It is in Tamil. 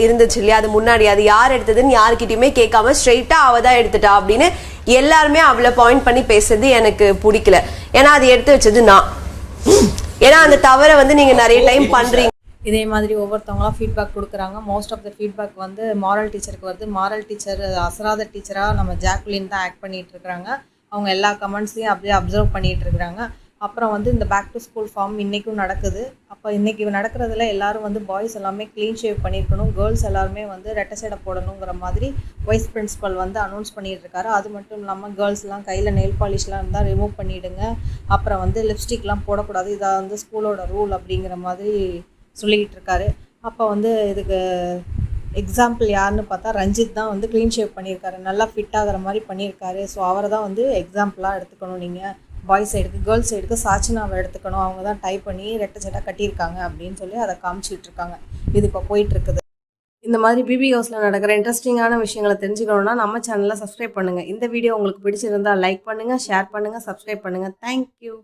இருந்துச்சு இல்லையா, அது முன்னாடி அது யார் எடுத்ததுன்னு யாருக்கிட்டயுமே கேட்காம ஸ்ட்ரெயிட்டா அவ தான் எடுத்துட்டா அப்படின்னு எல்லாருமே அவளை பாயிண்ட் பண்ணி பேசுறது எனக்கு பிடிக்கல. ஏன்னா அது எடுத்து வச்சது நான். ஏன்னா அந்த தவறை வந்து நீங்க நிறைய டைம் பண்றீங்க. இதே மாதிரி ஒவ்வொருத்தவங்களாம் ஃபீட்பேக் கொடுக்குறாங்க. மோஸ்ட் ஆஃப் த ஃபீட்பேக் வந்து மாரல் டீச்சருக்கு வருது. மாரல் டீச்சர் அசராத டீச்சராக நம்ம ஜாக்குலின் தான் ஆக்ட் பண்ணிகிட்டு இருக்கிறாங்க. அவங்க எல்லா கமெண்ட்ஸையும் அப்படியே அப்சர்வ் பண்ணிகிட்டு இருக்கிறாங்க. அப்புறம் வந்து இந்த பேக் டு ஸ்கூல் ஃபார்ம் இன்றைக்கும் நடக்குது. அப்போ இன்றைக்கி நடக்கிறதுல எல்லோரும் வந்து பாய்ஸ் எல்லாமே க்ளீன் ஷேவ் பண்ணியிருக்கணும், கேர்ள்ஸ் எல்லாருமே வந்து ரெட்டை சடை போடணுங்கிற மாதிரி வைஸ் பிரின்ஸிபல் வந்து அனௌன்ஸ் பண்ணிட்டு இருக்காரு. அது மட்டும் இல்லாமல் கேர்ள்ஸ்லாம் கையில் நெயில் பாலிஷ்லாம் இருந்தால் ரிமூவ் பண்ணிவிடுங்க, அப்புறம் வந்து லிப்ஸ்டிக்லாம் போடக்கூடாது, இதை வந்து ஸ்கூலோட ரூல் அப்படிங்கிற மாதிரி சொல்லிக்கிட்டு இருக்காரு. அப்போ வந்து இதுக்கு எக்ஸாம்பிள் யாருன்னு பார்த்தா ரஞ்சித் தான் வந்து க்ளீன் ஷேவ் பண்ணியிருக்காரு, நல்லா ஃபிட் ஆகிற மாதிரி பண்ணியிருக்காரு. ஸோ அவரை தான் வந்து எக்ஸாம்பிளாக எடுத்துக்கணும். நீங்கள் பாய்ஸ் சைடுக்கு கேர்ள்ஸ் சைடுக்கு சாச்சினாவை எடுத்துக்கணும், அவங்க தான் டைப் பண்ணி ரெட்டை சட்டை கட்டியிருக்காங்க அப்படின்னு சொல்லி அதை காமிச்சிட்டு இருக்காங்க. இது இப்போ போயிட்டுருக்குது. இந்த மாதிரி பிபி ஹவுஸில் நடக்கிற இன்ட்ரெஸ்டிங்கான விஷயங்களை தெரிஞ்சுக்கணுன்னா நம்ம சேனலை சப்ஸ்கிரைப் பண்ணுங்கள். இந்த வீடியோ உங்களுக்கு பிடிச்சிருந்தால் லைக் பண்ணுங்கள், ஷேர் பண்ணுங்கள், சப்ஸ்கிரைப் பண்ணுங்கள். தேங்க்யூ.